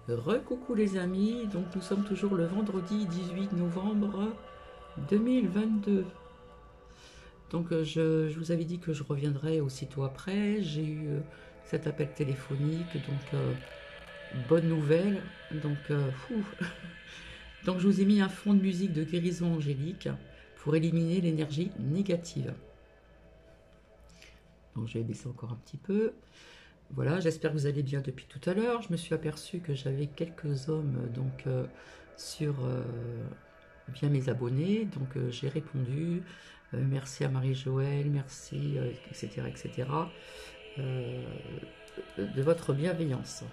Recoucou les amis, donc nous sommes toujours le vendredi 18 novembre 2022. Donc je vous avais dit que je reviendrai aussitôt après, j'ai eu cet appel téléphonique, donc bonne nouvelle, donc, donc je vous ai mis un fond de musique de guérison angélique pour éliminer l'énergie négative. Donc je vais baisser encore un petit peu. Voilà, j'espère que vous allez bien depuis tout à l'heure. Je me suis aperçu que j'avais quelques hommes donc sur via mes abonnés, donc j'ai répondu. Merci à Marie-Joëlle, merci, etc., etc. De votre bienveillance.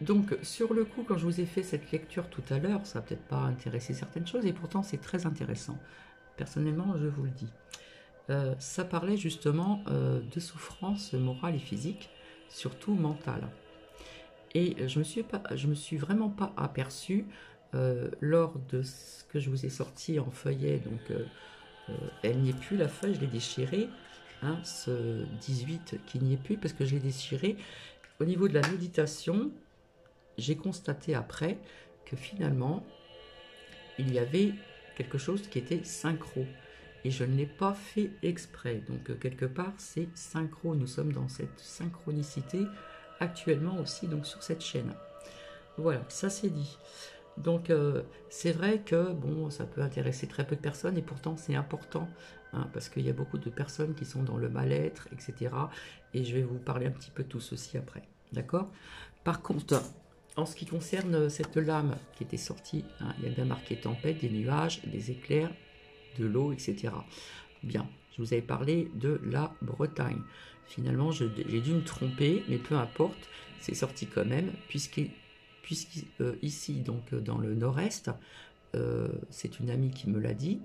Donc sur le coup, quand je vous ai fait cette lecture tout à l'heure, ça n'a peut-être pas intéressé certaines choses, et pourtant c'est très intéressant. Personnellement, je vous le dis. Ça parlait justement de souffrances morales et physiques, surtout mentales. Et je me suis vraiment pas aperçue lors de ce que je vous ai sorti en feuillet, donc elle n'y est plus la feuille, je l'ai déchirée, hein, ce 18 qui n'y est plus parce que je l'ai déchiré. Au niveau de la méditation, j'ai constaté après que finalement, il y avait quelque chose qui était synchro. Et je ne l'ai pas fait exprès. Donc quelque part, c'est synchro. Nous sommes dans cette synchronicité actuellement aussi donc sur cette chaîne. Voilà, ça c'est dit. Donc c'est vrai que bon, ça peut intéresser très peu de personnes et pourtant c'est important hein, parce qu'il y a beaucoup de personnes qui sont dans le mal-être, etc. Et je vais vous parler un petit peu de tout ceci après. D'accord? Par contre, en ce qui concerne cette lame qui était sortie, hein, il y a bien marqué tempête, des nuages, des éclairs, de l'eau, etc. Bien, je vous avais parlé de la Bretagne. Finalement, j'ai dû me tromper, mais peu importe, c'est sorti quand même, puisqu'ici, donc dans le nord-est, c'est une amie qui me l'a dit.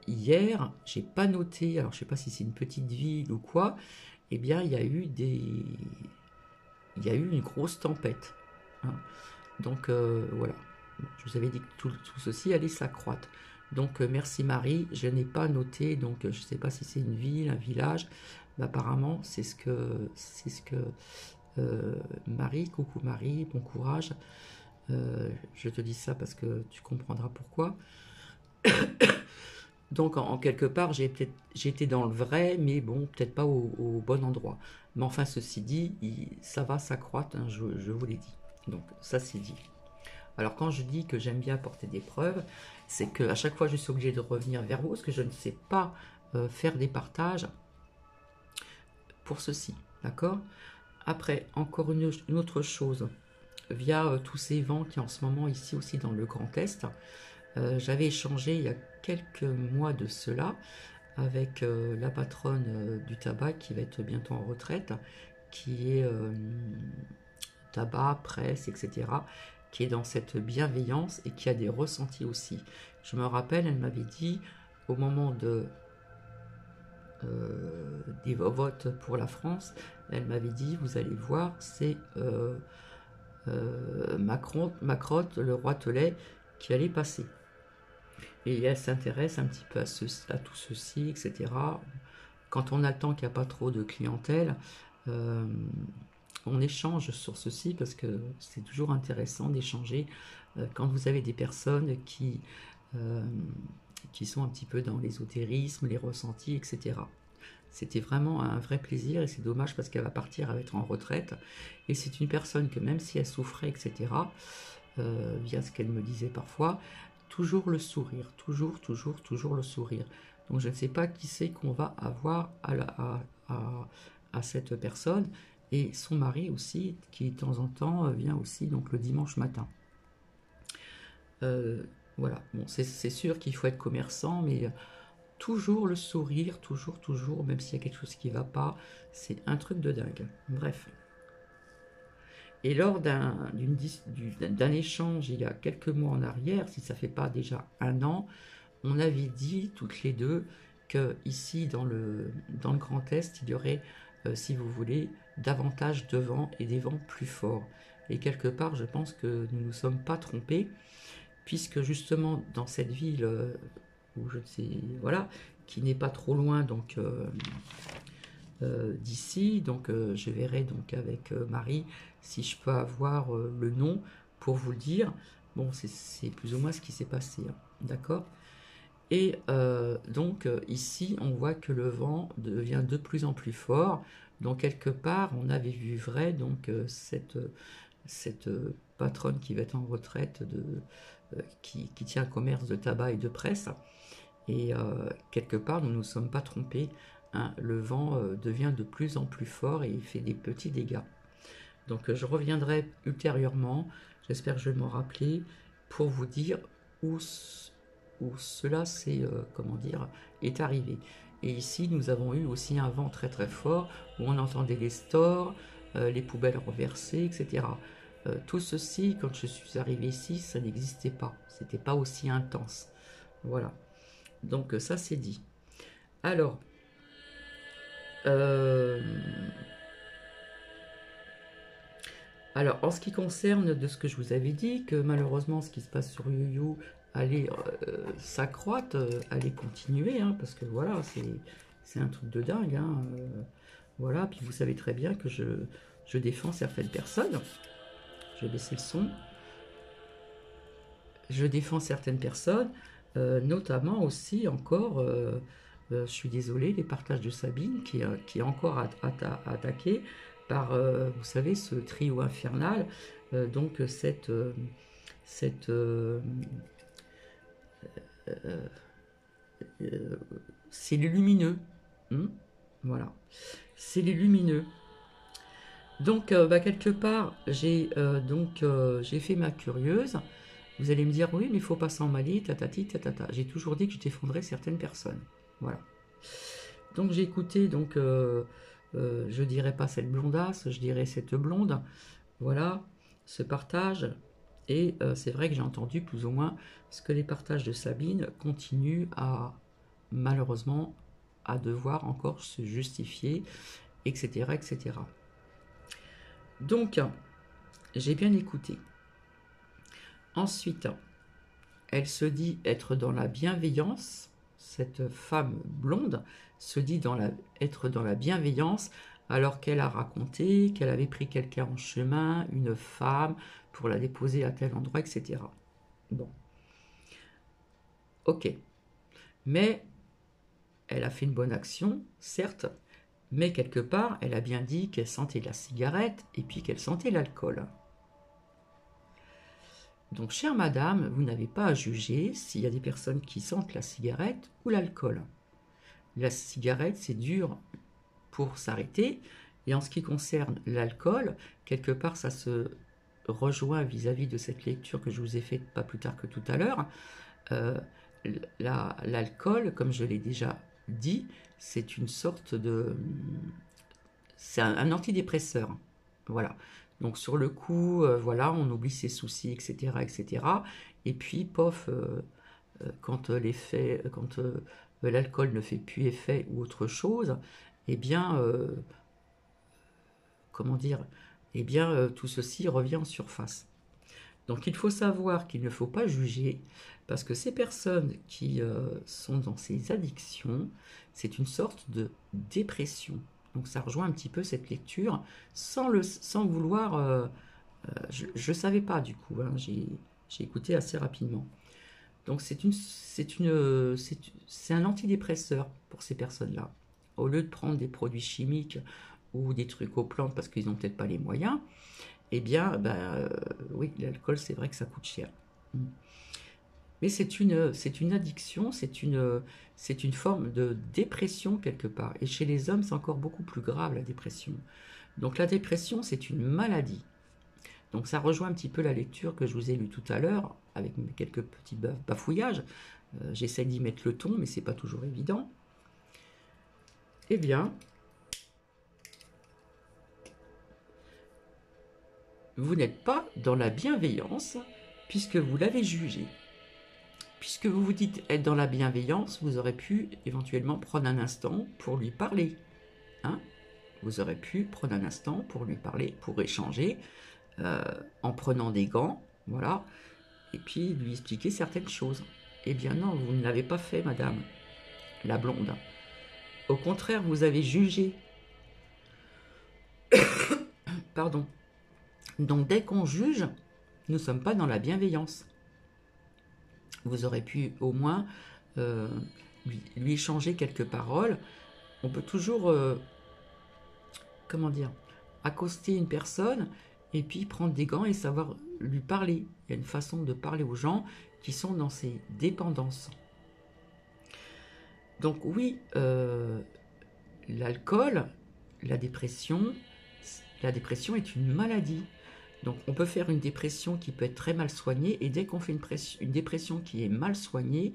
Hier, j'ai pas noté, alors je sais pas si c'est une petite ville ou quoi, eh bien il y a eu une grosse tempête. Hein. Donc voilà, je vous avais dit que tout ceci allait s'accroître. Donc merci Marie, je n'ai pas noté, donc je ne sais pas si c'est une ville, un village, mais apparemment c'est ce que Marie, coucou Marie, bon courage. Je te dis ça parce que tu comprendras pourquoi. Donc en quelque part j'étais dans le vrai, mais bon peut-être pas au bon endroit. Mais enfin ceci dit, ça va s'accroître, hein, je vous l'ai dit. Donc ça c'est dit. Alors quand je dis que j'aime bien apporter des preuves, c'est qu'à chaque fois je suis obligée de revenir vers vous, parce que je ne sais pas faire des partages pour ceci, d'accord? Après, encore une autre chose, via tous ces vents qui en ce moment ici aussi dans le Grand Est, j'avais échangé il y a quelques mois de cela avec la patronne du tabac qui va être bientôt en retraite, qui est tabac, presse, etc., qui est dans cette bienveillance et qui a des ressentis aussi. Je me rappelle, elle m'avait dit, au moment des votes pour la France, elle m'avait dit, vous allez voir, c'est Macron, le roi Telet, qui allait passer. Et elle s'intéresse un petit peu à tout ceci, etc. Quand on a le temps qu'il n'y a pas trop de clientèle, on échange sur ceci parce que c'est toujours intéressant d'échanger quand vous avez des personnes qui sont un petit peu dans l'ésotérisme, les ressentis, etc. C'était vraiment un vrai plaisir et c'est dommage parce qu'elle va partir, elle va être en retraite. Et c'est une personne que même si elle souffrait, etc., via ce qu'elle me disait parfois, toujours le sourire, toujours le sourire. Donc je ne sais pas qui c'est qu'on va avoir à cette personne et son mari aussi, qui de temps en temps vient aussi donc le dimanche matin. Voilà, bon, c'est sûr qu'il faut être commerçant, mais toujours le sourire, toujours, même s'il y a quelque chose qui ne va pas, c'est un truc de dingue. Bref. Et lors d'un échange il y a quelques mois en arrière, si ça ne fait pas déjà un an, on avait dit toutes les deux que ici dans le Grand Est, il y aurait, si vous voulez, davantage de vent et des vents plus forts. Et quelque part, je pense que nous ne nous sommes pas trompés, puisque justement dans cette ville où je ne sais, voilà, qui n'est pas trop loin donc d'ici. Donc je verrai donc avec Marie si je peux avoir le nom pour vous le dire. Bon, c'est plus ou moins ce qui s'est passé, hein, d'accord? Et donc ici, on voit que le vent devient de plus en plus fort. Donc quelque part, on avait vu vrai donc cette patronne qui va être en retraite, qui tient un commerce de tabac et de presse. Et quelque part, nous ne nous sommes pas trompés, hein. Le vent devient de plus en plus fort et il fait des petits dégâts. Donc je reviendrai ultérieurement, j'espère que je vais m'en rappeler, pour vous dire où cela comment dire, est arrivé. Et ici, nous avons eu aussi un vent très très fort, où on entendait les stores, les poubelles renversées, etc. Tout ceci, quand je suis arrivé ici, ça n'existait pas. C'était pas aussi intense. Voilà. Donc ça, c'est dit. Alors, euh, en ce qui concerne de ce que je vous avais dit, que malheureusement, ce qui se passe sur YouYou allait s'accroître, allait continuer, hein, parce que voilà, c'est un truc de dingue, hein, voilà, puis vous savez très bien que je défends certaines personnes. Je vais baisser le son. Je défends certaines personnes, notamment aussi encore, je suis désolé, les partages de Sabine qui est encore attaqué par, vous savez, ce trio infernal, donc cette c'est les lumineux, voilà, c'est les lumineux. Donc, quelque part, j'ai fait ma curieuse. Vous allez me dire, oui, mais il faut pas s'emballer, tatati, tatata. J'ai toujours dit que je défendrais certaines personnes. Voilà. Donc, j'ai écouté, donc, je dirais pas cette blondasse, je dirais cette blonde. Voilà, ce partage. Et c'est vrai que j'ai entendu plus ou moins ce que les partages de Sabine continuent à, malheureusement, à devoir encore se justifier, etc., etc. Donc, j'ai bien écouté. Ensuite, elle se dit être dans la bienveillance. Cette femme blonde se dit être dans la bienveillance alors qu'elle a raconté qu'elle avait pris quelqu'un en chemin, une femme, pour la déposer à tel endroit, etc. Bon. Ok. Mais elle a fait une bonne action, certes, mais quelque part, elle a bien dit qu'elle sentait la cigarette et puis qu'elle sentait l'alcool. Donc, chère madame, vous n'avez pas à juger s'il y a des personnes qui sentent la cigarette ou l'alcool. La cigarette, c'est dur pour s'arrêter. Et en ce qui concerne l'alcool, quelque part, ça se rejoint vis-à-vis de cette lecture que je vous ai faite pas plus tard que tout à l'heure. L'alcool, comme je l'ai déjà dit, c'est une sorte de... C'est un antidépresseur. Voilà. Donc sur le coup, voilà, on oublie ses soucis, etc., etc. Et puis, pof, quand l'alcool ne fait plus effet ou autre chose, eh bien, comment dire, eh bien, tout ceci revient en surface. Donc il faut savoir qu'il ne faut pas juger, parce que ces personnes qui sont dans ces addictions, c'est une sorte de dépression. Donc ça rejoint un petit peu cette lecture, sans vouloir... je ne savais pas du coup, hein, j'ai écouté assez rapidement. Donc c'est un antidépresseur pour ces personnes-là. Au lieu de prendre des produits chimiques ou des trucs aux plantes parce qu'ils n'ont peut-être pas les moyens, eh bien, oui, l'alcool, c'est vrai que ça coûte cher. Mais c'est une addiction, c'est une forme de dépression quelque part. Et chez les hommes, c'est encore beaucoup plus grave, la dépression. Donc la dépression, c'est une maladie. Donc ça rejoint un petit peu la lecture que je vous ai lue tout à l'heure, avec quelques petits bafouillages. J'essaie d'y mettre le ton, mais c'est pas toujours évident. Eh bien, vous n'êtes pas dans la bienveillance, puisque vous l'avez jugé. Puisque vous vous dites être dans la bienveillance, vous aurez pu éventuellement prendre un instant pour lui parler. Hein? Vous aurez pu prendre un instant pour lui parler, pour échanger, en prenant des gants, voilà, et puis lui expliquer certaines choses. Eh bien non, vous ne l'avez pas fait, madame, la blonde. Au contraire, vous avez jugé. Pardon. Donc dès qu'on juge, nous ne sommes pas dans la bienveillance. Vous aurez pu au moins lui échanger quelques paroles. On peut toujours, comment dire, accoster une personne et puis prendre des gants et savoir lui parler. Il y a une façon de parler aux gens qui sont dans ces dépendances. Donc oui, l'alcool, la dépression est une maladie. Donc on peut faire une dépression qui peut être très mal soignée, et dès qu'on fait une dépression qui est mal soignée,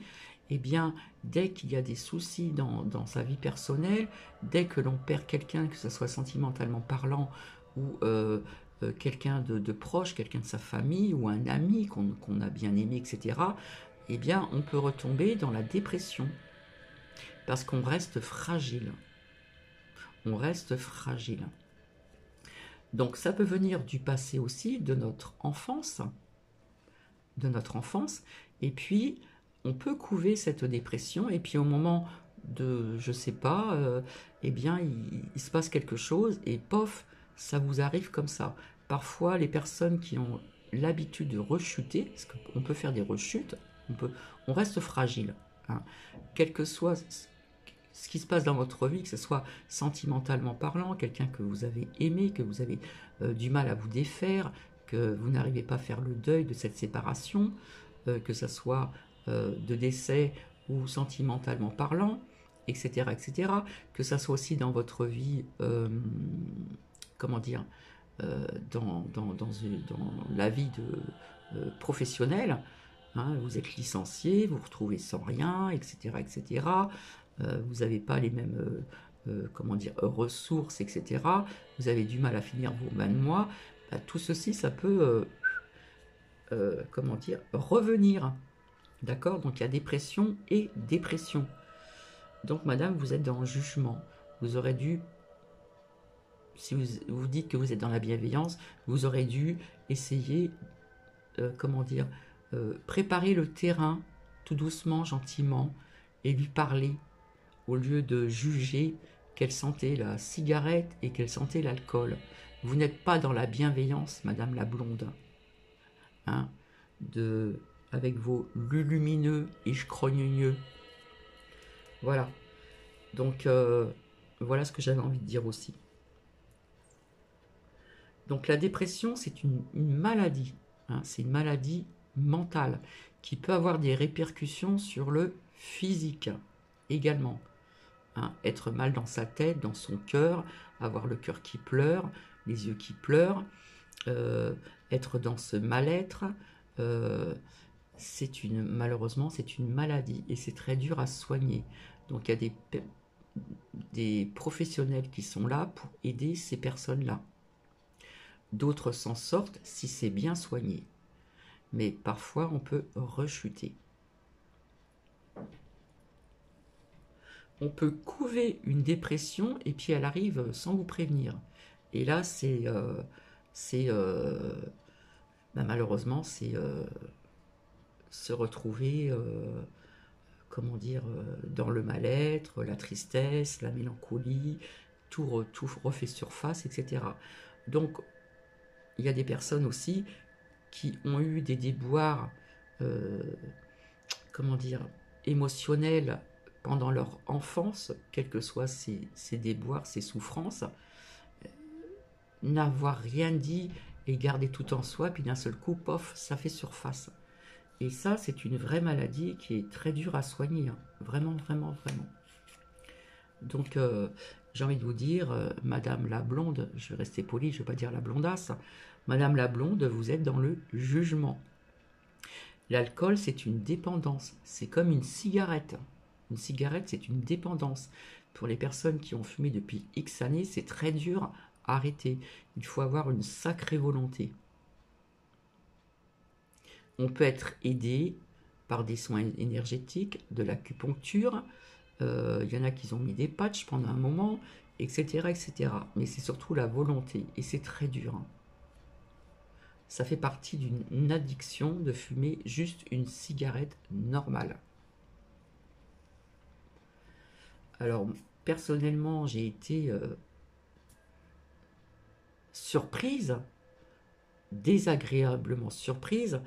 eh bien, dès qu'il y a des soucis dans sa vie personnelle, dès que l'on perd quelqu'un, que ce soit sentimentalement parlant, ou quelqu'un de proche, quelqu'un de sa famille, ou un ami qu'on a bien aimé, etc., eh bien, on peut retomber dans la dépression, parce qu'on reste fragile. On reste fragile. Donc ça peut venir du passé aussi, de notre enfance, et puis on peut couver cette dépression, et puis au moment de, je sais pas, eh bien il se passe quelque chose, et pof, ça vous arrive comme ça. Parfois les personnes qui ont l'habitude de rechuter, parce qu'on peut faire des rechutes, on reste fragile, hein. Quel que soit ce qui se passe dans votre vie, que ce soit sentimentalement parlant, quelqu'un que vous avez aimé, que vous avez du mal à vous défaire, que vous n'arrivez pas à faire le deuil de cette séparation, que ce soit de décès ou sentimentalement parlant, etc., etc., que ça soit aussi dans votre vie, comment dire, dans la vie professionnelle, hein, vous êtes licencié, vous vous retrouvez sans rien, etc., etc., vous n'avez pas les mêmes comment dire, ressources, etc. Vous avez du mal à finir vos fins de mois. Bah, tout ceci, ça peut comment dire, revenir. D'accord? Donc il y a dépression et dépression. Donc madame, vous êtes dans le jugement. Vous aurez dû, si vous dites que vous êtes dans la bienveillance, vous aurez dû essayer, comment dire, préparer le terrain tout doucement, gentiment, et lui parler, au lieu de juger qu'elle sentait la cigarette et qu'elle sentait l'alcool. Vous n'êtes pas dans la bienveillance, madame la blonde, hein, avec vos lumineux et chrogneux. Voilà. Donc, voilà ce que j'avais envie de dire aussi. Donc, la dépression, c'est une maladie, hein, c'est une maladie mentale qui peut avoir des répercussions sur le physique également. Hein, être mal dans sa tête, dans son cœur, avoir le cœur qui pleure, les yeux qui pleurent, être dans ce mal-être, malheureusement c'est une maladie et c'est très dur à soigner. Donc il y a des professionnels qui sont là pour aider ces personnes-là. D'autres s'en sortent si c'est bien soigné, mais parfois on peut rechuter. On peut couver une dépression et puis elle arrive sans vous prévenir. Et là, malheureusement, c'est se retrouver, comment dire, dans le mal-être, la tristesse, la mélancolie, tout refait surface, etc. Donc, il y a des personnes aussi qui ont eu des déboires, comment dire, émotionnels pendant leur enfance, quels que soient ces déboires, ces souffrances, n'avoir rien dit et garder tout en soi, puis d'un seul coup, pof, ça fait surface. Et ça, c'est une vraie maladie qui est très dure à soigner, hein. Vraiment, vraiment, vraiment. Donc, j'ai envie de vous dire, Madame la blonde, je vais rester poli, je ne vais pas dire la blondasse, Madame la blonde, vous êtes dans le jugement. L'alcool, c'est une dépendance, c'est comme une cigarette. Une cigarette, c'est une dépendance. Pour les personnes qui ont fumé depuis X années, c'est très dur à arrêter. Il faut avoir une sacrée volonté. On peut être aidé par des soins énergétiques, de l'acupuncture. Il y en a qui ont mis des patchs pendant un moment, etc., etc. Mais c'est surtout la volonté. Et c'est très dur, hein. Ça fait partie d'une addiction de fumer juste une cigarette normale. Alors, personnellement, j'ai été surprise, désagréablement surprise,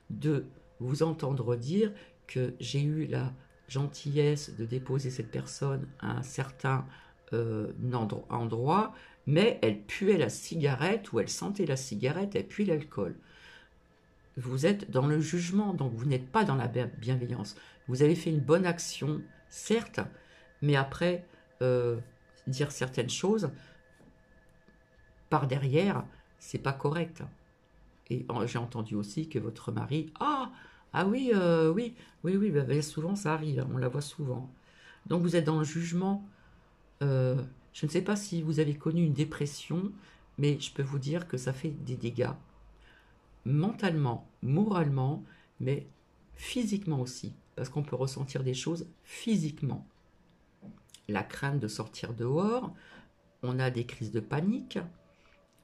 de vous entendre dire que j'ai eu la gentillesse de déposer cette personne à un certain endroit, mais elle puait la cigarette, ou elle sentait la cigarette, elle puait l'alcool. Vous êtes dans le jugement, donc vous n'êtes pas dans la bienveillance. Vous avez fait une bonne action, certes, mais après, dire certaines choses, par derrière, c'est pas correct. Et j'ai entendu aussi que votre mari, ah oui, oui, bah, souvent ça arrive, on la voit souvent. Donc vous êtes dans le jugement. Je ne sais pas si vous avez connu une dépression, mais je peux vous dire que ça fait des dégâts mentalement, moralement, mais physiquement aussi, parce qu'on peut ressentir des choses physiquement. La crainte de sortir dehors, on a des crises de panique,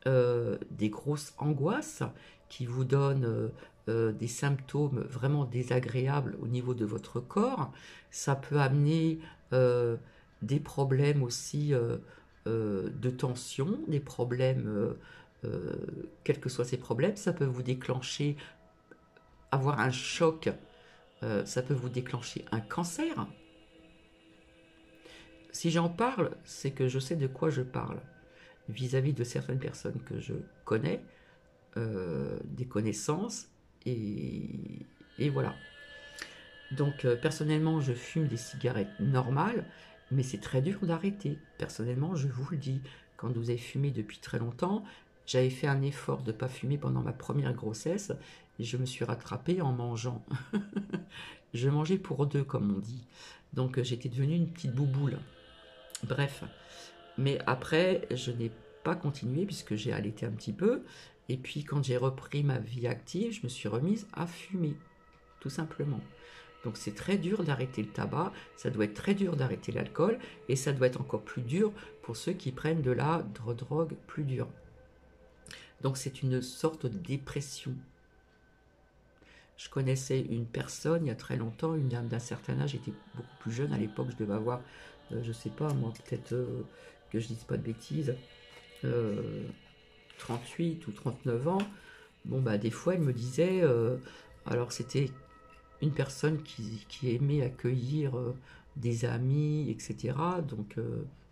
des grosses angoisses qui vous donnent des symptômes vraiment désagréables au niveau de votre corps. Ça peut amener des problèmes aussi de tension, des problèmes, quels que soient ces problèmes. Ça peut vous déclencher, avoir un choc, ça peut vous déclencher un cancer. Si j'en parle, c'est que je sais de quoi je parle vis-à-vis de certaines personnes que je connais, des connaissances, et voilà. Donc personnellement, je fume des cigarettes normales, mais c'est très dur d'arrêter. Personnellement, je vous le dis, quand vous avez fumé depuis très longtemps, j'avais fait un effort de ne pas fumer pendant ma première grossesse, et je me suis rattrapée en mangeant. Je mangeais pour deux, comme on dit. Donc j'étais devenue une petite bouboule. Bref. Mais après, je n'ai pas continué puisque j'ai allaité un petit peu. Et puis quand j'ai repris ma vie active, je me suis remise à fumer, tout simplement. Donc c'est très dur d'arrêter le tabac, ça doit être très dur d'arrêter l'alcool, et ça doit être encore plus dur pour ceux qui prennent de la drogue plus dure. Donc c'est une sorte de dépression. Je connaissais une personne il y a très longtemps, une dame d'un certain âge, j'étais beaucoup plus jeune à l'époque, je devais avoir, je sais pas moi, peut-être que je dise pas de bêtises, 38 ou 39 ans. Bon bah des fois elle me disait, alors c'était une personne qui aimait accueillir des amis, etc. Donc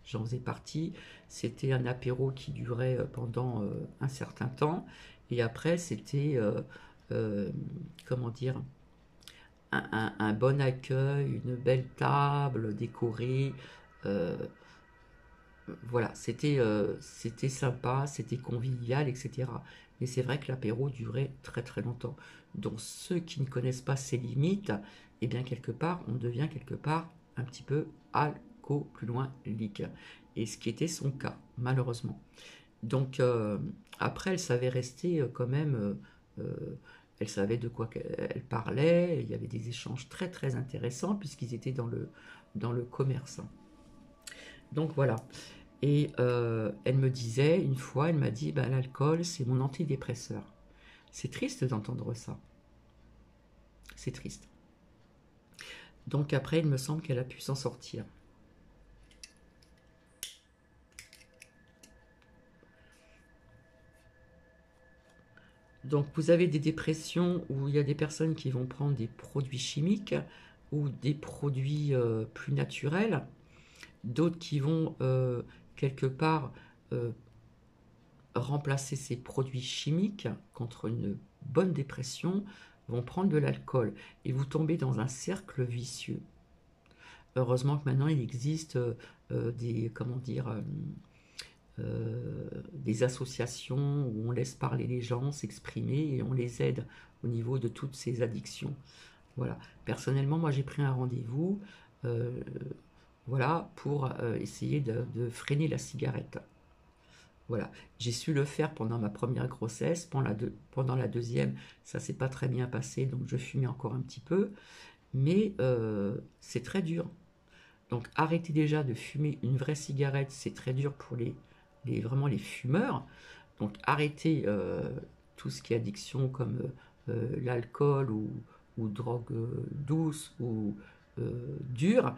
j'en faisais partie. C'était un apéro qui durait pendant un certain temps. Et après, c'était, comment dire, un bon accueil, une belle table décorée. euh, voilà, c'était sympa, c'était convivial, etc. Mais c'est vrai que l'apéro durait très très longtemps. Donc ceux qui ne connaissent pas ces limites, eh bien quelque part, on devient quelque part un petit peu alcoolique. Et ce qui était son cas, malheureusement. Donc après, elle savait rester quand même, elle savait de quoi elle parlait, il y avait des échanges très très intéressants puisqu'ils étaient dans le commerce. Donc voilà. Et elle me disait, une fois, elle m'a dit, bah, l'alcool, c'est mon antidépresseur. C'est triste d'entendre ça. C'est triste. Donc après, il me semble qu'elle a pu s'en sortir. Donc vous avez des dépressions où il y a des personnes qui vont prendre des produits chimiques ou des produits plus naturels, d'autres qui vont quelque part remplacer ces produits chimiques contre une bonne dépression, vont prendre de l'alcool et vous tombez dans un cercle vicieux. Heureusement que maintenant il existe des, comment dire, des associations où on laisse parler les gens, s'exprimer et on les aide au niveau de toutes ces addictions. Voilà. Personnellement, moi j'ai pris un rendez-vous voilà, pour essayer de freiner la cigarette. Voilà, j'ai su le faire pendant ma première grossesse, pendant la deuxième, ça s'est pas très bien passé, donc je fumais encore un petit peu, mais c'est très dur. Donc arrêter déjà de fumer une vraie cigarette, c'est très dur pour vraiment les fumeurs. Donc arrêter tout ce qui est addiction comme l'alcool ou drogue douce ou dure,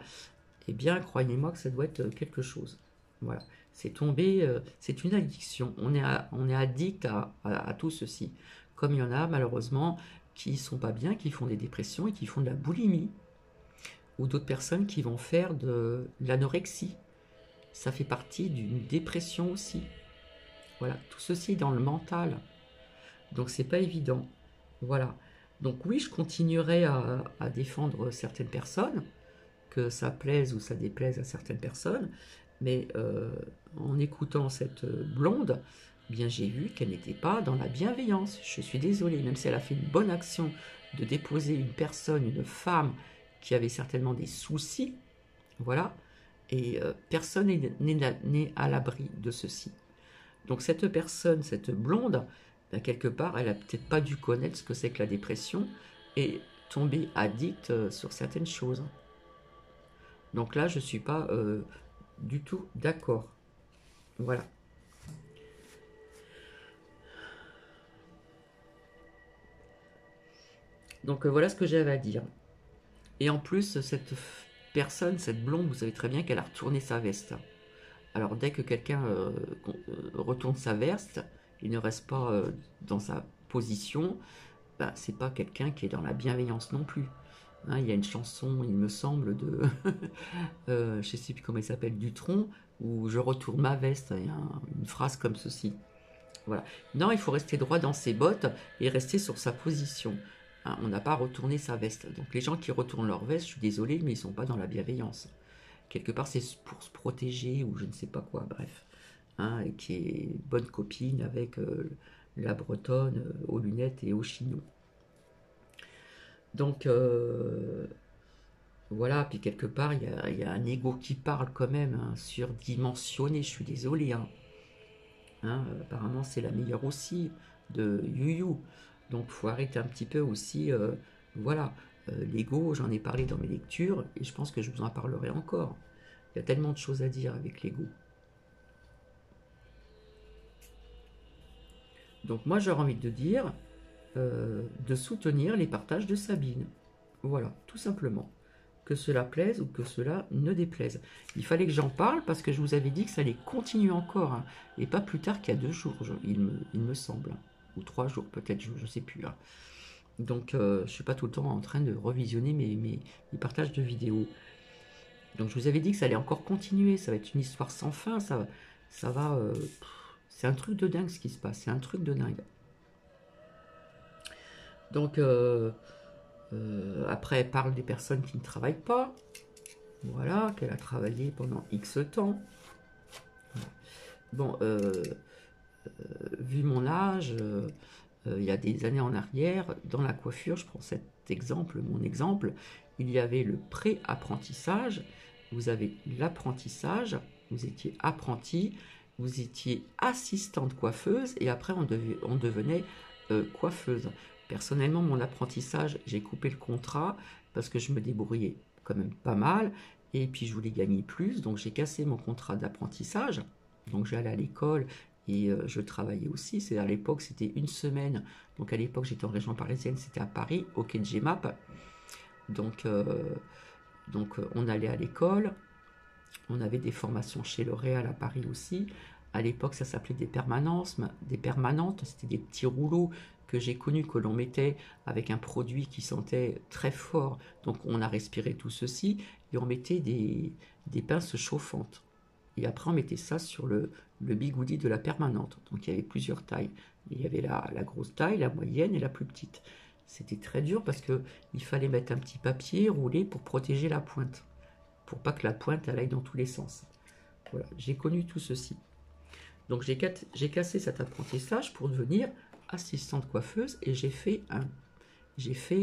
eh bien croyez-moi que ça doit être quelque chose. Voilà, c'est tombé, c'est une addiction. On est addict à tout ceci. Comme il y en a malheureusement qui sont pas bien, qui font des dépressions et qui font de la boulimie. Ou d'autres personnes qui vont faire de l'anorexie. Ça fait partie d'une dépression aussi. Voilà, tout ceci est dans le mental. Donc c'est pas évident. Voilà. Donc oui, je continuerai à défendre certaines personnes, que ça plaise ou ça déplaise à certaines personnes, mais en écoutant cette blonde, eh bien j'ai vu qu'elle n'était pas dans la bienveillance. Je suis désolée, même si elle a fait une bonne action de déposer une personne, une femme qui avait certainement des soucis, voilà, et personne n'est à l'abri de ceci. Donc cette personne, cette blonde, ben, quelque part, elle a peut-être pas dû connaître ce que c'est que la dépression et tomber addict sur certaines choses. Donc là, je ne suis pas du tout d'accord. Voilà. Donc voilà ce que j'avais à dire. Et en plus, cette personne, cette blonde, vous savez très bien qu'elle a retourné sa veste. Alors dès que quelqu'un retourne sa veste, il ne reste pas dans sa position, ben, c'est pas quelqu'un qui est dans la bienveillance non plus. Hein, il y a une chanson, il me semble, de je ne sais plus comment il s'appelle, Dutronc, où je retourne ma veste. Il y a une phrase comme ceci. Voilà. Non, il faut rester droit dans ses bottes et rester sur sa position. Hein, on n'a pas retourné sa veste. Donc les gens qui retournent leur veste, je suis désolé, mais ils ne sont pas dans la bienveillance. Quelque part, c'est pour se protéger ou je ne sais pas quoi, bref. Hein, et qui est bonne copine avec la bretonne aux lunettes et aux chignons. Donc, voilà, puis quelque part, il y a un ego qui parle quand même, hein, surdimensionné, je suis désolé. Hein. Hein, apparemment, c'est la meilleure aussi de Yu Yu. Donc, il faut arrêter un petit peu aussi. Voilà, l'ego, j'en ai parlé dans mes lectures et je pense que je vous en parlerai encore. Il y a tellement de choses à dire avec l'ego. Donc, moi, j'aurais envie de dire de soutenir les partages de Sabine. Voilà, tout simplement. Que cela plaise ou que cela ne déplaise. Il fallait que j'en parle parce que je vous avais dit que ça allait continuer encore, hein, et pas plus tard qu'il y a 2 jours, il me semble, hein, ou 3 jours peut-être, je ne sais plus. Hein. Donc je ne suis pas tout le temps en train de revisionner mes partages de vidéos. Donc je vous avais dit que ça allait encore continuer, ça va être une histoire sans fin, ça va... c'est un truc de dingue ce qui se passe, c'est un truc de dingue. Donc après elle parle des personnes qui ne travaillent pas. Voilà, qu'elle a travaillé pendant X temps. Bon, vu mon âge, il y a des années en arrière, dans la coiffure, je prends cet exemple, mon exemple, il y avait le pré-apprentissage, vous avez l'apprentissage, vous étiez apprenti, vous étiez assistante coiffeuse, et après on devenait coiffeuse. Personnellement, mon apprentissage, j'ai coupé le contrat parce que je me débrouillais quand même pas mal, et puis je voulais gagner plus, donc j'ai cassé mon contrat d'apprentissage. Donc j'allais à l'école et je travaillais aussi. C'est à l'époque, c'était une semaine. Donc à l'époque, j'étais en région parisienne, c'était à Paris, au quai de Gemap. Donc, on allait à l'école. On avait des formations chez L'Oréal à Paris aussi. À l'époque, ça s'appelait des permanences, des permanentes. C'était des petits rouleaux que j'ai connus, que l'on mettait avec un produit qui sentait très fort. Donc on a respiré tout ceci et on mettait des pinces chauffantes. Et après, on mettait ça sur le bigoudi de la permanente. Donc, il y avait plusieurs tailles. Il y avait la grosse taille, la moyenne et la plus petite. C'était très dur parce qu'il fallait mettre un petit papier roulé pour protéger la pointe. Pour pas que la pointe elle aille dans tous les sens. Voilà, j'ai connu tout ceci. Donc, j'ai cassé cet apprentissage pour devenir assistante coiffeuse et j'ai fait,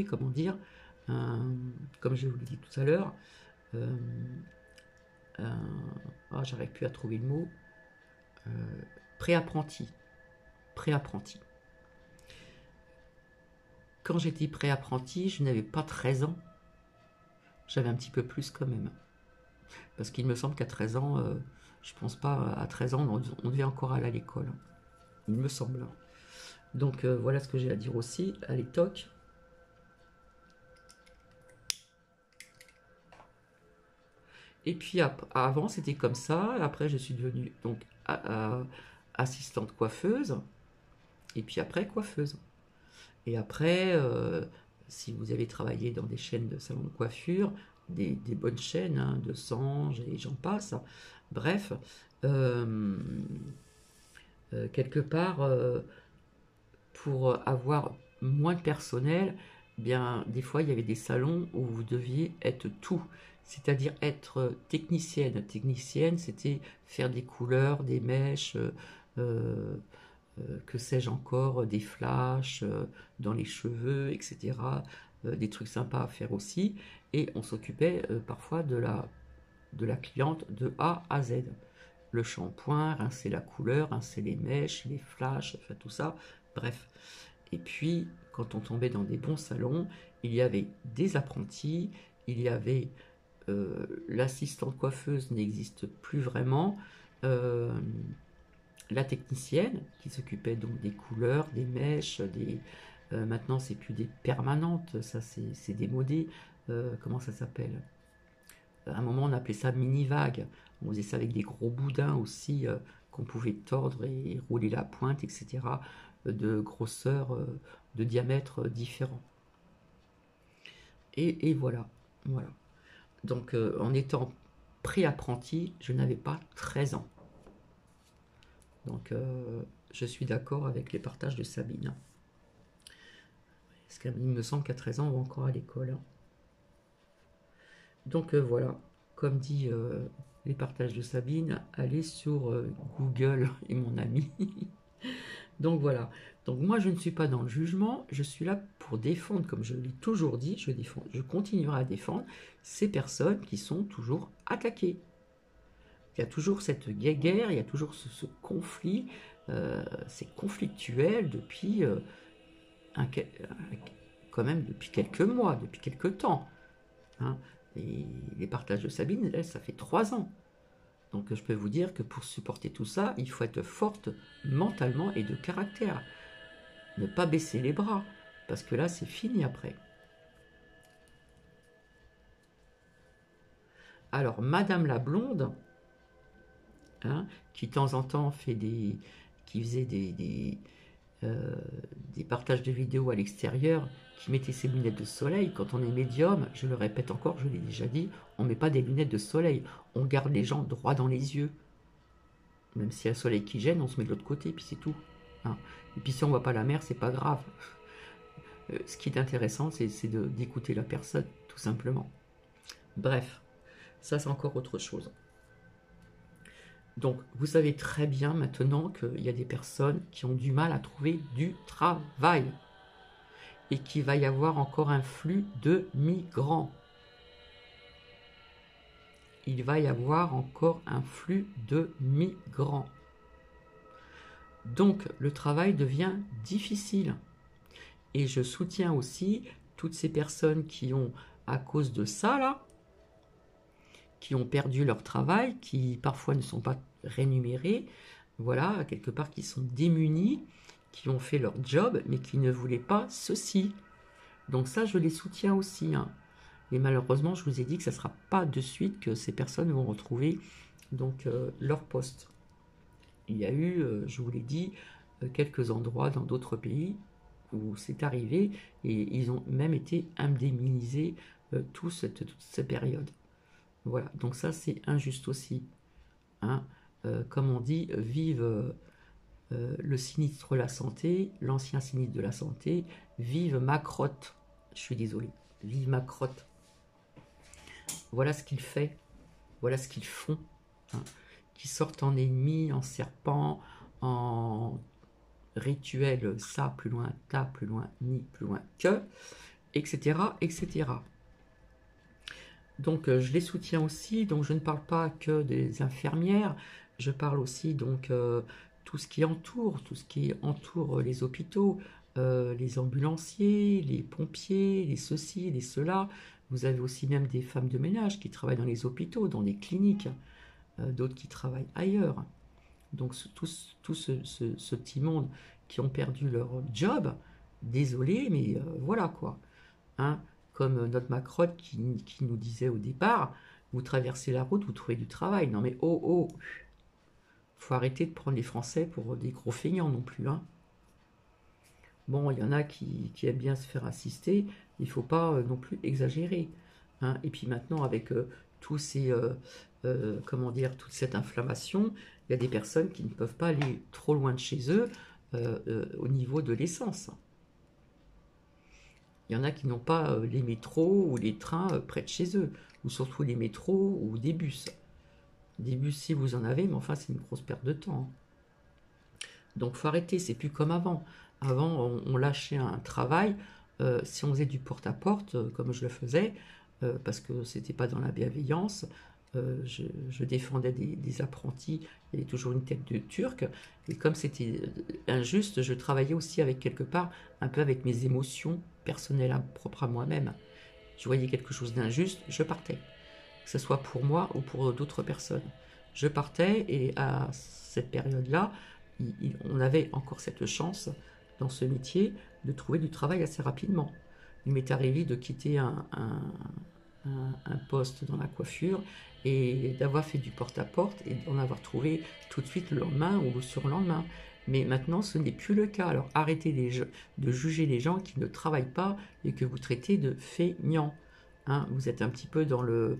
comment dire, comme je vous l'ai dit tout à l'heure, j'arrive plus à trouver le mot, pré-apprenti. Pré-apprenti. Quand j'étais pré-apprenti, je n'avais pas 13 ans. J'avais un petit peu plus quand même. Parce qu'il me semble qu'à 13 ans, je pense pas, à 13 ans, on devait encore aller à l'école. Il me semble. Donc voilà ce que j'ai à dire aussi à l'époque. Et puis avant, c'était comme ça. Après, je suis devenue donc assistante coiffeuse. Et puis après, coiffeuse. Et après, si vous avez travaillé dans des chaînes de salons de coiffure, des bonnes chaînes, hein, de Sange et j'en passe, bref, euh, quelque part, pour avoir moins de personnel, bien, des fois, il y avait des salons où vous deviez être tout, c'est-à-dire être technicienne. Technicienne, c'était faire des couleurs, des mèches, euh, que sais-je encore, des flashs dans les cheveux, etc. Des trucs sympas à faire aussi. Et on s'occupait parfois de la cliente de A à Z. Le shampoing, rincer la couleur, rincer les mèches, les flashs, enfin tout ça. Bref. Et puis, quand on tombait dans des bons salons, il y avait des apprentis, il y avait l'assistante coiffeuse n'existe plus vraiment. Euh, la technicienne qui s'occupait donc des couleurs, des mèches, maintenant c'est plus des permanentes, ça c'est démodé. Comment ça s'appelle? À un moment on appelait ça mini-vague. On faisait ça avec des gros boudins aussi qu'on pouvait tordre et rouler la pointe, etc. De grosseur, de diamètre différents. Et voilà, voilà. Donc en étant pré-apprenti, je n'avais pas 13 ans. Donc, je suis d'accord avec les partages de Sabine. Parce qu'il me semble qu'à 13 ans, on va encore à l'école, hein. Donc, voilà. Comme dit les partages de Sabine, allez sur Google et mon ami. Donc, voilà. Donc, moi, je ne suis pas dans le jugement. Je suis là pour défendre, comme je l'ai toujours dit, je continuerai à défendre ces personnes qui sont toujours attaquées. Il y a toujours cette guerre, il y a toujours ce conflit, c'est conflictuel depuis quand même depuis quelques mois, depuis quelques temps, hein. Et les partages de Sabine, là, ça fait 3 ans. Donc je peux vous dire que pour supporter tout ça, il faut être forte mentalement et de caractère. Ne pas baisser les bras, parce que là, c'est fini après. Alors, Madame la Blonde, hein, qui de temps en temps qui faisait des partages de vidéos à l'extérieur, qui mettait ses lunettes de soleil. Quand on est médium, je le répète encore, je l'ai déjà dit, on ne met pas des lunettes de soleil, on garde les gens droit dans les yeux. Même s'il y a le soleil qui gêne, on se met de l'autre côté, puis c'est tout, hein. Et puis si on ne voit pas la mer, c'est pas grave. Ce qui est intéressant, c'est d'écouter la personne, tout simplement. Bref, ça c'est encore autre chose. Donc, vous savez très bien maintenant qu'il y a des personnes qui ont du mal à trouver du travail et qu'il va y avoir encore un flux de migrants. Il va y avoir encore un flux de migrants. Donc, le travail devient difficile. Et je soutiens aussi toutes ces personnes qui ont, à cause de ça, là, qui ont perdu leur travail, qui parfois ne sont pas rémunérés, voilà, quelque part qui sont démunis, qui ont fait leur job, mais qui ne voulaient pas ceci. Donc ça, je les soutiens aussi, hein. Et malheureusement, je vous ai dit que ça ne sera pas de suite que ces personnes vont retrouver donc leur poste. Il y a eu, je vous l'ai dit, quelques endroits dans d'autres pays où c'est arrivé et ils ont même été indemnisés toute cette période. Voilà, donc ça c'est injuste aussi, hein. Comme on dit, vive le sinistre la santé, l'ancien sinistre de la santé, vive Macrotte. Je suis désolé, vive Macrotte. Voilà ce qu'il fait, voilà ce qu'ils font, hein. Qui sortent en ennemis, en serpent, en rituel, ça plus loin, ta plus loin, ni plus loin que, etc., etc. Donc je les soutiens aussi, donc je ne parle pas que des infirmières, je parle aussi donc tout ce qui entoure les hôpitaux, les ambulanciers, les pompiers, les ceci, les cela. Vous avez aussi même des femmes de ménage qui travaillent dans les hôpitaux, dans les cliniques, d'autres qui travaillent ailleurs. Donc tout ce petit monde qui ont perdu leur job, désolé, mais voilà quoi, hein. Comme notre Macron qui nous disait au départ, vous traversez la route, vous trouvez du travail. Non mais oh, oh, faut arrêter de prendre les Français pour des gros feignants non plus, hein. Bon, il y en a qui aiment bien se faire assister, il ne faut pas non plus exagérer, hein. Et puis maintenant, avec tous ces, comment dire, toute cette inflammation, il y a des personnes qui ne peuvent pas aller trop loin de chez eux au niveau de l'essence. Il y en a qui n'ont pas les métros ou les trains près de chez eux, ou surtout les métros ou des bus. Des bus, si vous en avez, mais enfin, c'est une grosse perte de temps, hein. Donc, faut arrêter, c'est plus comme avant. Avant, on lâchait un travail, si on faisait du porte-à-porte, comme je le faisais, parce que c'était pas dans la bienveillance, je défendais des apprentis, il y avait toujours une tête de turc, et comme c'était injuste, je travaillais aussi avec quelque part, un peu avec mes émotions personnelles, hein, propres à moi-même. Je voyais quelque chose d'injuste, je partais, que ce soit pour moi ou pour d'autres personnes. Je partais, et à cette période-là, on avait encore cette chance dans ce métier de trouver du travail assez rapidement. Il m'est arrivé de quitter un poste dans la coiffure et d'avoir fait du porte-à-porte et d'en avoir trouvé tout de suite le lendemain ou le surlendemain. Mais maintenant, ce n'est plus le cas. Alors arrêtez de juger les gens qui ne travaillent pas et que vous traitez de feignants, hein. Vous êtes un petit peu dans le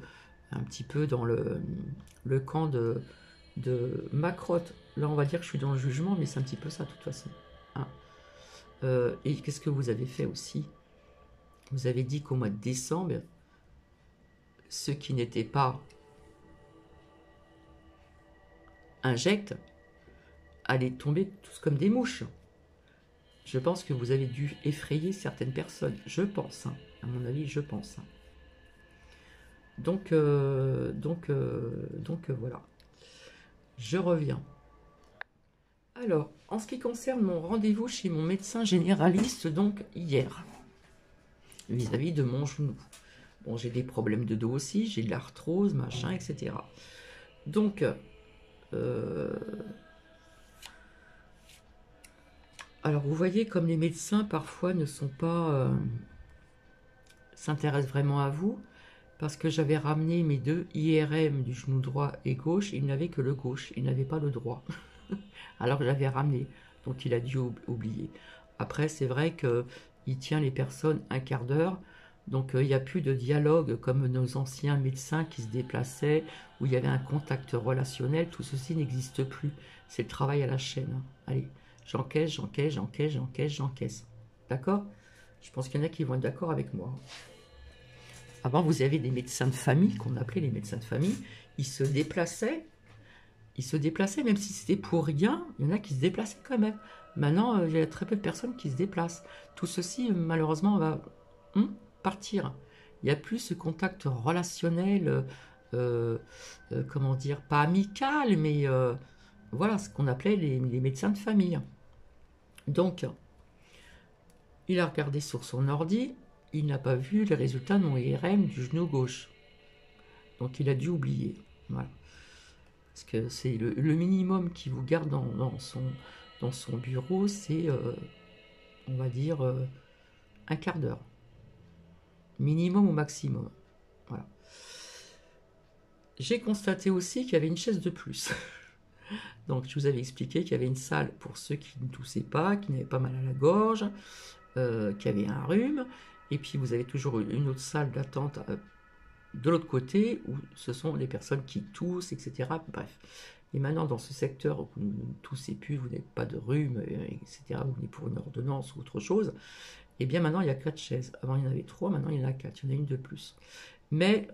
camp de Macrotte. Là, on va dire que je suis dans le jugement, mais c'est un petit peu ça, de toute façon, hein. Et qu'est-ce que vous avez fait aussi? Vous avez dit qu'au mois de décembre, ceux qui n'étaient pas injects allaient tomber tous comme des mouches. Je pense que vous avez dû effrayer certaines personnes. Je pense, hein. À mon avis, je pense, hein. Donc voilà. Je reviens. Alors, en ce qui concerne mon rendez-vous chez mon médecin généraliste, donc hier, vis-à-vis de mon genou. Bon, j'ai des problèmes de dos aussi, j'ai de l'arthrose, machin, etc. Donc, alors vous voyez comme les médecins parfois ne sont pas, s'intéressent vraiment à vous, parce que j'avais ramené mes deux IRM du genou droit et gauche, il n'avait que le gauche, il n'avait pas le droit. Alors je l'avais ramené, donc il a dû oublier. Après, c'est vrai qu'il tient les personnes un quart d'heure, donc il n'y a plus de dialogue comme nos anciens médecins qui se déplaçaient, où il y avait un contact relationnel, tout ceci n'existe plus. C'est le travail à la chaîne, hein. Allez, j'encaisse, j'encaisse, j'encaisse, j'encaisse, j'encaisse. D'accord? Je pense qu'il y en a qui vont être d'accord avec moi. Avant, vous avez des médecins de famille, qu'on appelait les médecins de famille, ils se déplaçaient, même si c'était pour rien, il y en a qui se déplaçaient quand même. Maintenant, il y a très peu de personnes qui se déplacent. Tout ceci, malheureusement, va partir. Il n'y a plus ce contact relationnel, comment dire, pas amical, mais voilà, ce qu'on appelait les médecins de famille. Donc, il a regardé sur son ordi, il n'a pas vu les résultats de mon IRM du genou gauche. Donc, il a dû oublier. Voilà. Parce que c'est le minimum qui vous garde dans son bureau, c'est, on va dire, un quart d'heure. Minimum ou maximum. Voilà. J'ai constaté aussi qu'il y avait une chaise de plus. Donc, je vous avais expliqué qu'il y avait une salle pour ceux qui ne toussaient pas, qui n'avaient pas mal à la gorge, qui avaient un rhume. Et puis, vous avez toujours une autre salle d'attente de l'autre côté, où ce sont les personnes qui toussent, etc. Bref. Et maintenant, dans ce secteur où vous ne toussez plus, vous n'avez pas de rhume, etc., vous venez pour une ordonnance ou autre chose, et bien maintenant, il y a 4 chaises. Avant, il y en avait 3, maintenant, il y en a 4. Il y en a une de plus. Mais,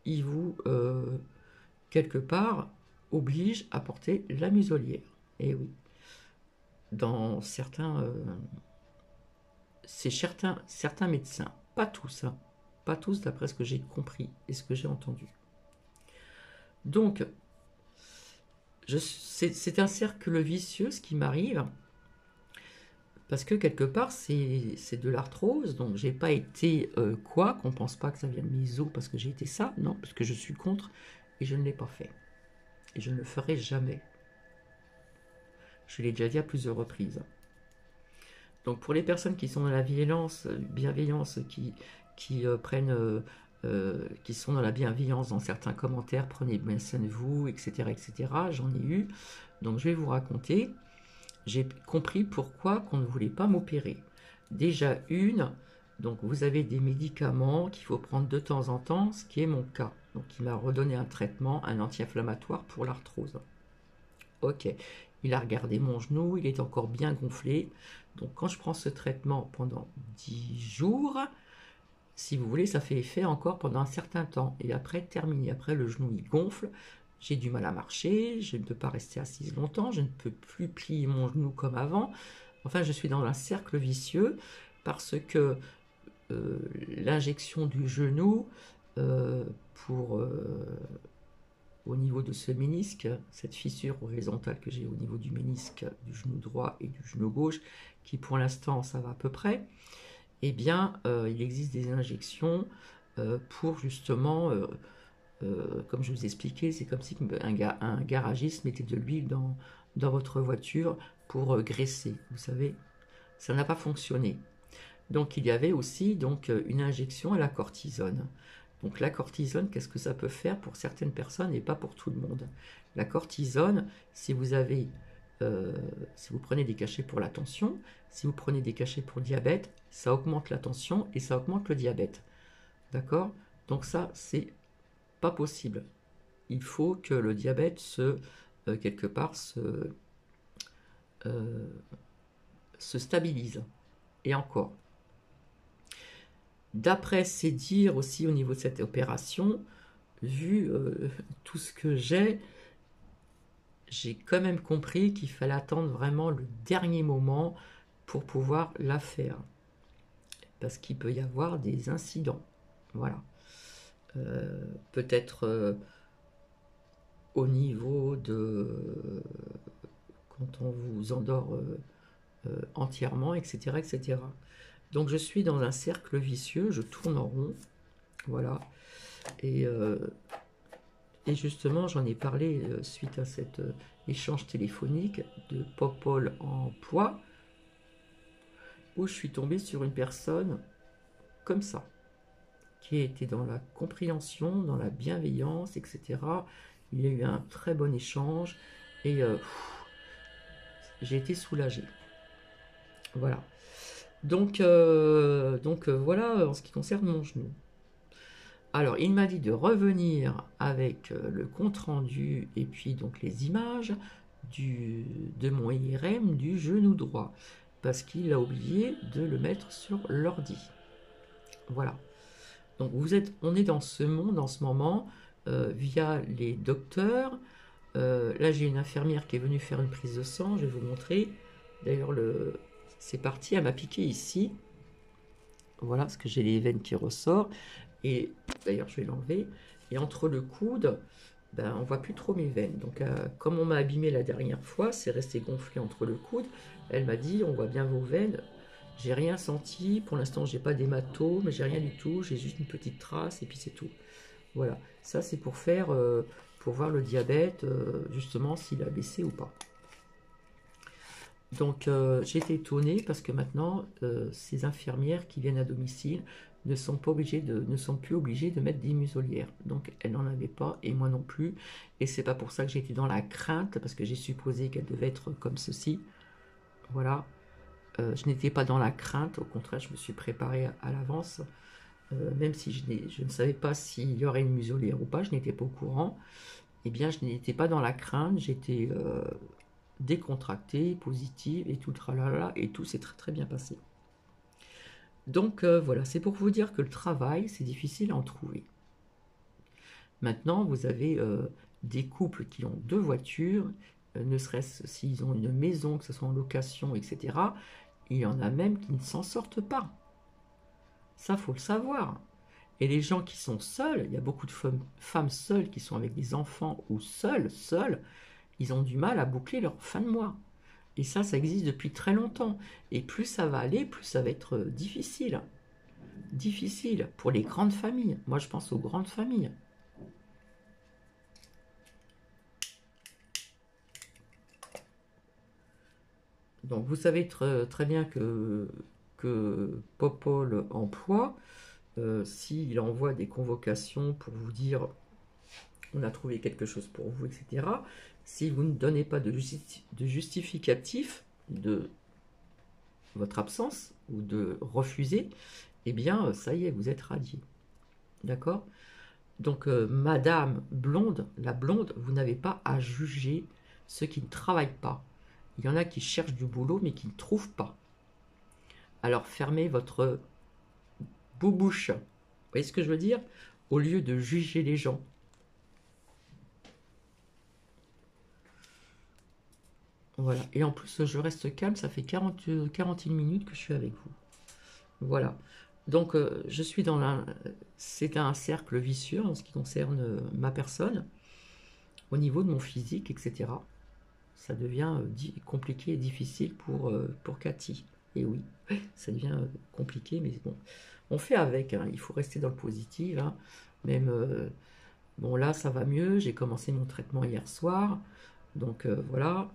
il vous, quelque part, oblige à porter la muselière. Et oui. Dans certains... c'est certains médecins. Pas tous, hein. Pas tous, d'après ce que j'ai compris et ce que j'ai entendu. Donc, c'est un cercle vicieux, ce qui m'arrive, parce que quelque part, c'est de l'arthrose, donc j'ai pas été qu'on pense pas que ça vient de mes os parce que j'ai été ça, non, parce que je suis contre, et je ne l'ai pas fait. Et je ne le ferai jamais. Je l'ai déjà dit à plusieurs reprises. Donc pour les personnes qui sont dans la bienveillance, qui prennent qui sont dans la bienveillance dans certains commentaires, prenez bien soin de vous, etc., etc. J'en ai eu, donc je vais vous raconter. J'ai compris pourquoi qu'on ne voulait pas m'opérer. Déjà donc vous avez des médicaments qu'il faut prendre de temps en temps, ce qui est mon cas. Donc il m'a redonné un traitement, un anti-inflammatoire pour l'arthrose. Ok, il a regardé mon genou, il est encore bien gonflé. Donc quand je prends ce traitement pendant 10 jours, si vous voulez, ça fait effet encore pendant un certain temps. Et après, terminé. Après, le genou, il gonfle. J'ai du mal à marcher, je ne peux pas rester assise longtemps, je ne peux plus plier mon genou comme avant. Enfin, je suis dans un cercle vicieux parce que l'injection du genou pour au niveau de ce ménisque, cette fissure horizontale que j'ai au niveau du ménisque du genou droit et du genou gauche, qui pour l'instant ça va à peu près, eh bien il existe des injections pour justement, comme je vous ai expliqué, c'est comme si un garagiste mettait de l'huile dans votre voiture pour graisser, vous savez, ça n'a pas fonctionné. Donc il y avait aussi donc, une injection à la cortisone. Donc la cortisone, qu'est-ce que ça peut faire pour certaines personnes et pas pour tout le monde? La cortisone, si vous prenez des cachets pour la tension, si vous prenez des cachets pour le diabète, ça augmente la tension et ça augmente le diabète. D'accord? Donc ça, c'est pas possible. Il faut que le diabète quelque part se stabilise. Et encore. D'après ces dires aussi au niveau de cette opération, vu tout ce que j'ai quand même compris qu'il fallait attendre vraiment le dernier moment pour pouvoir la faire. Parce qu'il peut y avoir des incidents. Voilà. Peut-être au niveau de quand on vous endort entièrement, etc., etc. Donc je suis dans un cercle vicieux, je tourne en rond. Voilà. Et justement, j'en ai parlé suite à cet échange téléphonique de Popol en poids, où je suis tombé sur une personne comme ça, qui était dans la compréhension, dans la bienveillance, etc. Il y a eu un très bon échange et j'ai été soulagé. Voilà. Donc voilà en ce qui concerne mon genou. Alors, il m'a dit de revenir avec le compte-rendu et puis donc les images de mon IRM du genou droit, parce qu'il a oublié de le mettre sur l'ordi. Voilà. Donc on est dans ce monde en ce moment via les docteurs. Là, j'ai une infirmière qui est venue faire une prise de sang, je vais vous montrer. D'ailleurs, c'est parti, elle m'a piqué ici. Voilà, parce que j'ai les veines qui ressortent. Et d'ailleurs, je vais l'enlever. Et entre le coude, ben, on voit plus trop mes veines. Donc, comme on m'a abîmé la dernière fois, c'est resté gonflé entre le coude. Elle m'a dit, on voit bien vos veines. J'ai rien senti. Pour l'instant, j'ai pas d'hématome, j'ai rien du tout. J'ai juste une petite trace et puis c'est tout. Voilà. Ça, c'est pour faire, pour voir le diabète, justement, s'il a baissé ou pas. Donc j'étais étonnée parce que maintenant ces infirmières qui viennent à domicile ne sont plus obligées de mettre des muselières. Donc elles n'en avaient pas et moi non plus. Et c'est pas pour ça que j'étais dans la crainte parce que j'ai supposé qu'elle devait être comme ceci. Voilà. Je n'étais pas dans la crainte, au contraire je me suis préparée à l'avance. Même si je ne savais pas s'il y aurait une muselière ou pas, je n'étais pas au courant. Eh bien je n'étais pas dans la crainte, j'étais décontractée, positive et tout le tralala, et tout s'est très très bien passé. Donc voilà, c'est pour vous dire que le travail, c'est difficile à en trouver. Maintenant, vous avez des couples qui ont 2 voitures, ne serait-ce s'ils ont une maison, que ce soit en location, etc. Il y en a même qui ne s'en sortent pas. Ça, faut le savoir. Et les gens qui sont seuls, il y a beaucoup de femmes seules qui sont avec des enfants ou seules, ils ont du mal à boucler leur fin de mois. Et ça existe depuis très longtemps. Et plus ça va aller, plus ça va être difficile. Difficile pour les grandes familles. Moi, je pense aux grandes familles. Donc, vous savez très bien que Popol Emploi s'il envoie des convocations pour vous dire on a trouvé quelque chose pour vous, etc., si vous ne donnez pas de justificatif de votre absence ou de refuser, eh bien, ça y est, vous êtes radié. D'accord? Donc, Madame Blonde, la blonde, vous n'avez pas à juger ceux qui ne travaillent pas. Il y en a qui cherchent du boulot, mais qui ne trouvent pas. Alors, fermez votre boubouche. Vous voyez ce que je veux dire? Au lieu de juger les gens. Voilà. Et en plus, je reste calme. Ça fait 41 minutes que je suis avec vous. Voilà. Donc, je suis dans la... C'est un cercle vicieux en ce qui concerne ma personne. Au niveau de mon physique, etc. Ça devient compliqué et difficile pour Cathy. Et oui, ça devient compliqué, mais bon. On fait avec, hein. Il faut rester dans le positif. Hein. Même, bon là, ça va mieux. J'ai commencé mon traitement hier soir. Donc, voilà.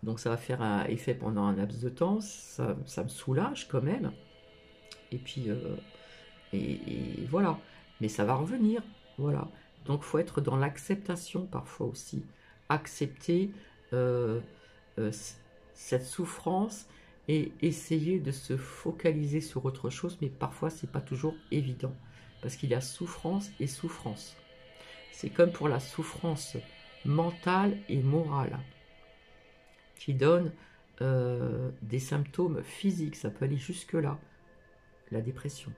Donc, ça va faire un effet pendant un laps de temps. Ça me soulage quand même. Et puis, et voilà. Mais ça va revenir. Voilà. Donc, il faut être dans l'acceptation parfois aussi. Accepter cette souffrance et essayer de se focaliser sur autre chose. Mais parfois, c'est pas toujours évident. Parce qu'il y a souffrance et souffrance. C'est comme pour la souffrance mentale et morale qui donne des symptômes physiques. Ça peut aller jusque-là. La dépression.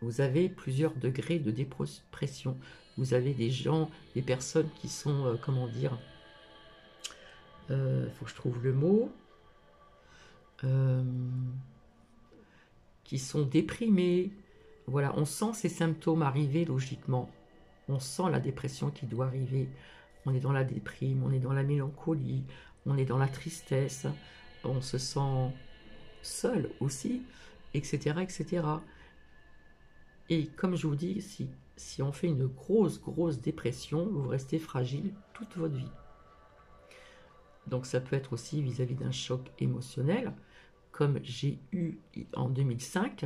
Vous avez plusieurs degrés de dépression. Vous avez des gens, des personnes qui sont, comment dire, faut que je trouve le mot, qui sont déprimés. Voilà, on sent ces symptômes arriver logiquement. On sent la dépression qui doit arriver. On est dans la déprime, on est dans la mélancolie, on est dans la tristesse, on se sent seul aussi, etc., etc. Et comme je vous dis, si on fait une grosse dépression, vous restez fragile toute votre vie. Donc ça peut être aussi vis-à-vis d'un choc émotionnel, comme j'ai eu en 2005,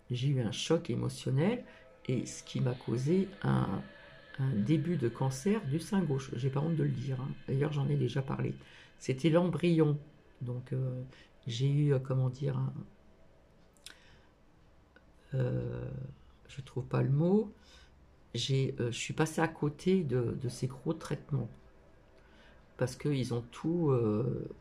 j'ai eu un choc émotionnel, et ce qui m'a causé un début de cancer du sein gauche. J'ai pas honte de le dire, hein. D'ailleurs j'en ai déjà parlé. C'était l'embryon, donc j'ai eu, comment dire, je trouve pas le mot, je suis passé à côté de ces gros traitements parce qu'ils ont tout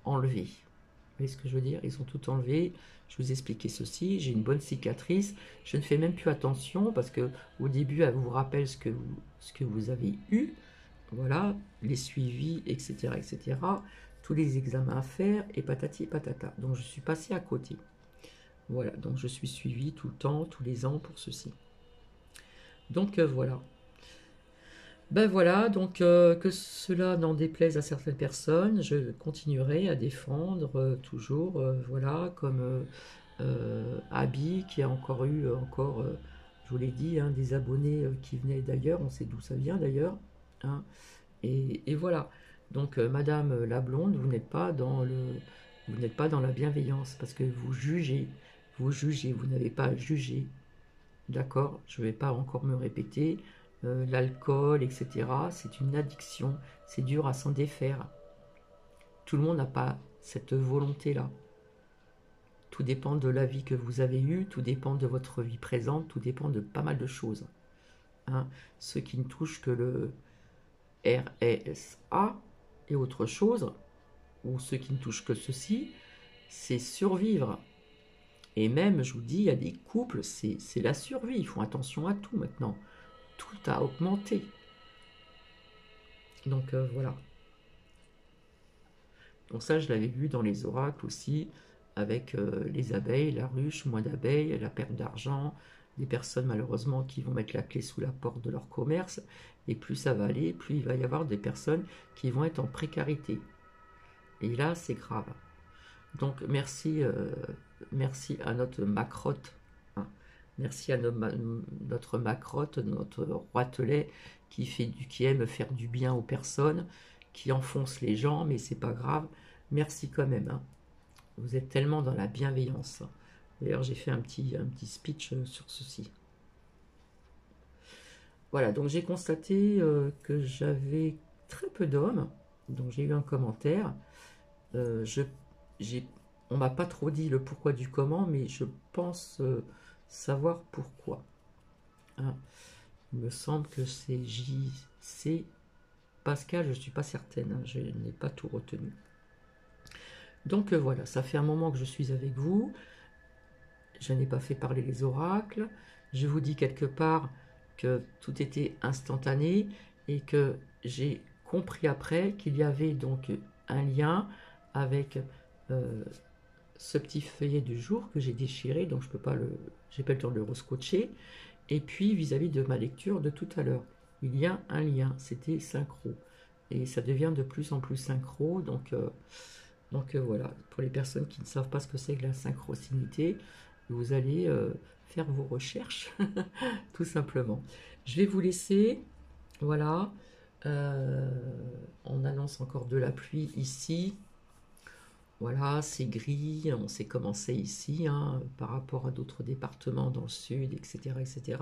enlevé. Vous voyez ce que je veux dire? Ils ont tout enlevé. Je vous expliquais ceci, j'ai une bonne cicatrice, je ne fais même plus attention parce que au début elle vous rappelle ce que vous avez eu, voilà, les suivis, etc., etc., tous les examens à faire et patati et patata. Donc je suis passé à côté. Voilà, donc je suis suivi tout le temps, tous les ans pour ceci. Donc voilà. Ben voilà, donc que cela n'en déplaise à certaines personnes, je continuerai à défendre toujours, voilà, comme Abby qui a encore eu, je vous l'ai dit, hein, des abonnés qui venaient d'ailleurs, on sait d'où ça vient d'ailleurs, hein, et voilà. Donc Madame la blonde, vous n'êtes pas dans la bienveillance parce que vous jugez, vous n'avez pas à juger. D'accord, je ne vais pas encore me répéter. L'alcool, etc., c'est une addiction. C'est dur à s'en défaire. Tout le monde n'a pas cette volonté-là. Tout dépend de la vie que vous avez eue, tout dépend de votre vie présente, tout dépend de pas mal de choses. Hein. Ceux qui ne touchent que le RSA et autre chose, ou ceux qui ne touchent que ceci, c'est survivre. Et même, je vous dis, il y a des couples, c'est la survie. Ils font attention à tout maintenant. Tout a augmenté. Donc voilà. Donc ça, je l'avais vu dans les oracles aussi, avec les abeilles, la ruche, moins d'abeilles, la perte d'argent, des personnes malheureusement qui vont mettre la clé sous la porte de leur commerce. Et plus ça va aller, plus il va y avoir des personnes qui vont être en précarité. Et là, c'est grave. Donc merci, merci à notre macrotte, hein. Merci à notre macrotte, notre roitelet qui aime faire du bien aux personnes, qui enfonce les gens, mais c'est pas grave. Merci quand même, hein. Vous êtes tellement dans la bienveillance. D'ailleurs, j'ai fait un petit speech sur ceci. Voilà, donc j'ai constaté que j'avais très peu d'hommes. Donc j'ai eu un commentaire. Euh, je, on m'a pas trop dit le pourquoi du comment, mais je pense savoir pourquoi. Hein. Il me semble que c'est JC Pascal, je ne suis pas certaine, hein, je n'ai pas tout retenu. Donc voilà, ça fait un moment que je suis avec vous. Je n'ai pas fait parler les oracles. Je vous dis quelque part que tout était instantané et que j'ai compris après qu'il y avait donc un lien avec euh, ce petit feuillet du jour que j'ai déchiré, donc je peux pas le, j'ai pas le temps de le rescotcher. Et puis vis-à-vis de ma lecture de tout à l'heure, il y a un lien, c'était synchro. Et ça devient de plus en plus synchro, donc voilà, pour les personnes qui ne savent pas ce que c'est que la synchronicité, vous allez faire vos recherches, tout simplement. Je vais vous laisser, voilà, on annonce encore de la pluie ici, voilà, c'est gris, on sait comment c'est ici, hein, par rapport à d'autres départements dans le sud, etc., etc.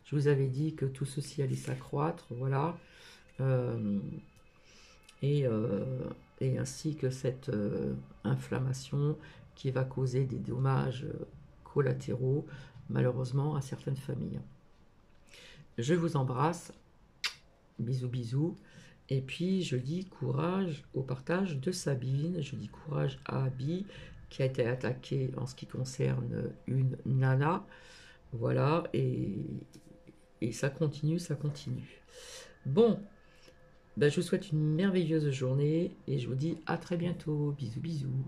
Je vous avais dit que tout ceci allait s'accroître, voilà. Euh, et, euh, et ainsi que cette inflammation qui va causer des dommages collatéraux, malheureusement, à certaines familles. Je vous embrasse, bisous bisous, et puis je dis courage au partage de Sabine, je dis courage à Abby, qui a été attaquée en ce qui concerne une nana, voilà, et ça continue, ça continue. Bon, ben, je vous souhaite une merveilleuse journée et je vous dis à très bientôt. Bisous, bisous.